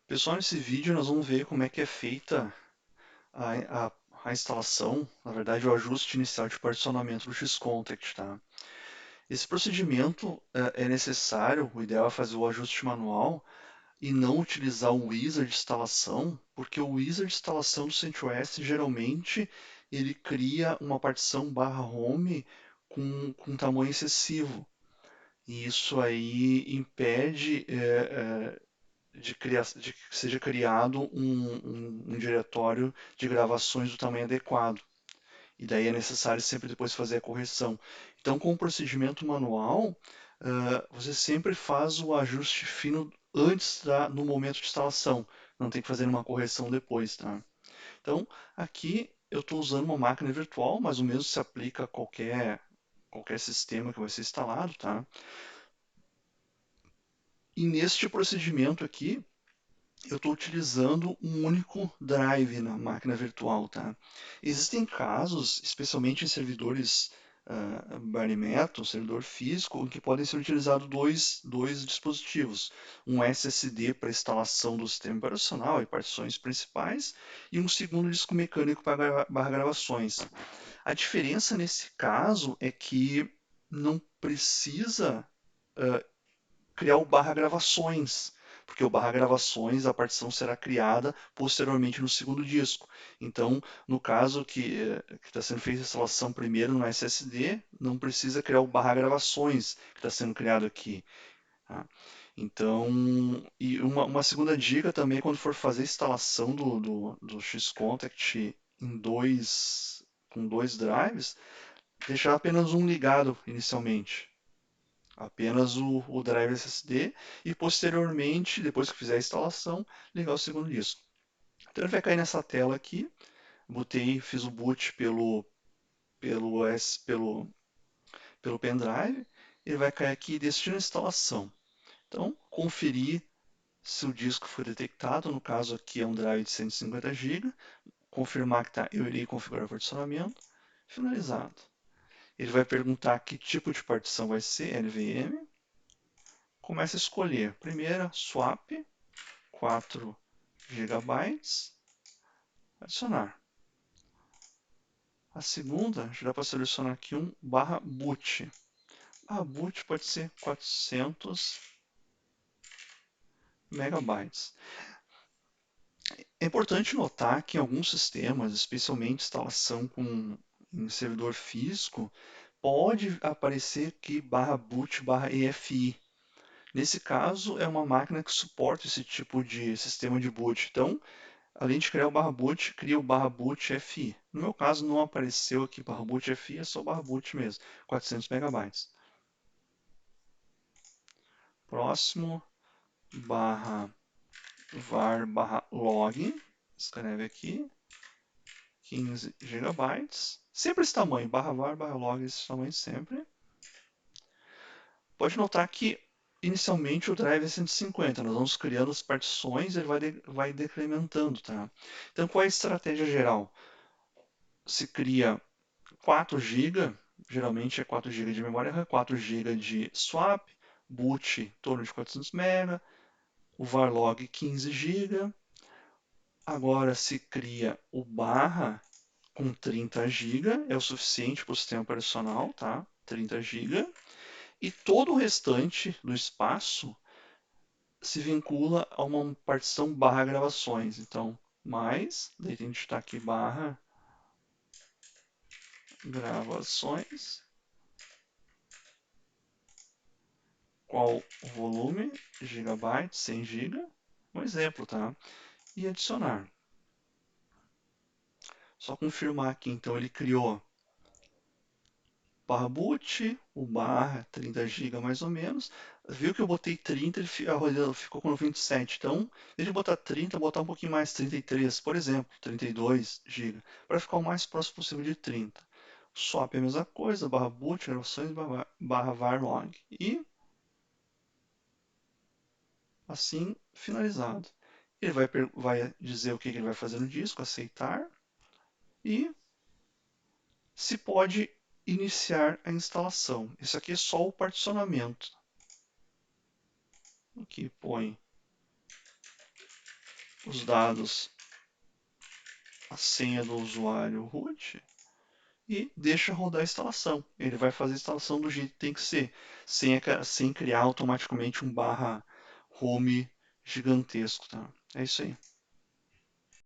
Pessoal, nesse vídeo nós vamos ver como é que é feita a, a, a instalação, na verdade o ajuste inicial de particionamento do Xcontact, tá? Esse procedimento é necessário, o ideal é fazer o ajuste manual e não utilizar o wizard de instalação, porque o wizard de instalação do CentOS geralmente ele cria uma partição /home com tamanho excessivo. E isso aí impede de que seja criado um diretório de gravações do tamanho adequado. E daí é necessário sempre depois fazer a correção. Então, com o procedimento manual, você sempre faz o ajuste fino antes no momento de instalação. Não tem que fazer uma correção depois, tá? Então, aqui eu estou usando uma máquina virtual, mas o mesmo se aplica a qualquer sistema que vai ser instalado, tá? E neste procedimento aqui, eu estou utilizando um único drive na máquina virtual, tá? Existem casos, especialmente em servidores bare metal, servidor físico, em que podem ser utilizados dois dispositivos. Um SSD para instalação do sistema operacional e partições principais, e um segundo disco mecânico para gravações. A diferença nesse caso é que não precisa criar o /gravações, porque o /gravações, a partição será criada posteriormente no segundo disco. Então, no caso que está sendo feita a instalação primeiro no SSD, não precisa criar o /gravações que está sendo criado aqui. Tá? Então, e uma segunda dica também, quando for fazer a instalação do Xcontact com dois drives, deixar apenas um ligado inicialmente, apenas o drive SSD e posteriormente, depois que fizer a instalação, ligar o segundo disco. Então ele vai cair nessa tela aqui, fiz o boot pelo pendrive, ele vai cair aqui destino instalação. Então, conferir se o disco foi detectado, no caso aqui é um drive de 150 GB, confirmar que tá, eu irei configurar o particionamento, finalizado. Ele vai perguntar que tipo de partição vai ser, NVMe, começa a escolher. Primeira, swap, 4 GB, adicionar. A segunda, já dá para selecionar aqui um /boot. Boot pode ser 400 megabytes. É importante notar que em alguns sistemas, especialmente instalação em servidor físico, pode aparecer aqui /boot /EFI. Nesse caso, é uma máquina que suporta esse tipo de sistema de boot. Então, além de criar o /boot, cria o /boot FI. No meu caso, não apareceu aqui /boot FI, é só /boot mesmo, 400 megabytes. Próximo, /var/log, escreve aqui, 15 gigabytes. Sempre esse tamanho, /var/log, esse tamanho sempre. Pode notar que inicialmente o drive é 150, nós vamos criando as partições e ele vai decrementando, tá? Então qual é a estratégia geral? Se cria 4 GB, geralmente é 4 GB de memória RAM, 4 GB de swap, boot em torno de 400 MB, o varlog 15 GB. Agora se cria o barra com 30 GB, é o suficiente para o sistema operacional, tá? 30 GB. E todo o restante do espaço se vincula a uma partição /gravações. Então, mais, daí tem que digitar aqui /gravações. Qual o volume, gigabytes, 100 GB, um exemplo, tá? E adicionar. Só confirmar aqui, então ele criou /boot, o barra 30 GB mais ou menos. Viu que eu botei 30, ele ficou com 27. Então, em vez de botar 30, botar um pouquinho mais, 33, por exemplo, 32 GB, para ficar o mais próximo possível de 30. Swap é a mesma coisa, /boot, gravações, /varlog. E assim finalizado. Ele vai dizer o que ele vai fazer no disco, aceitar, e se pode iniciar a instalação. Isso aqui é só o particionamento. Aqui põe os dados, a senha do usuário root e deixa rodar a instalação. Ele vai fazer a instalação do jeito que tem que ser, sem criar automaticamente um barra home gigantesco. Tá? É isso aí.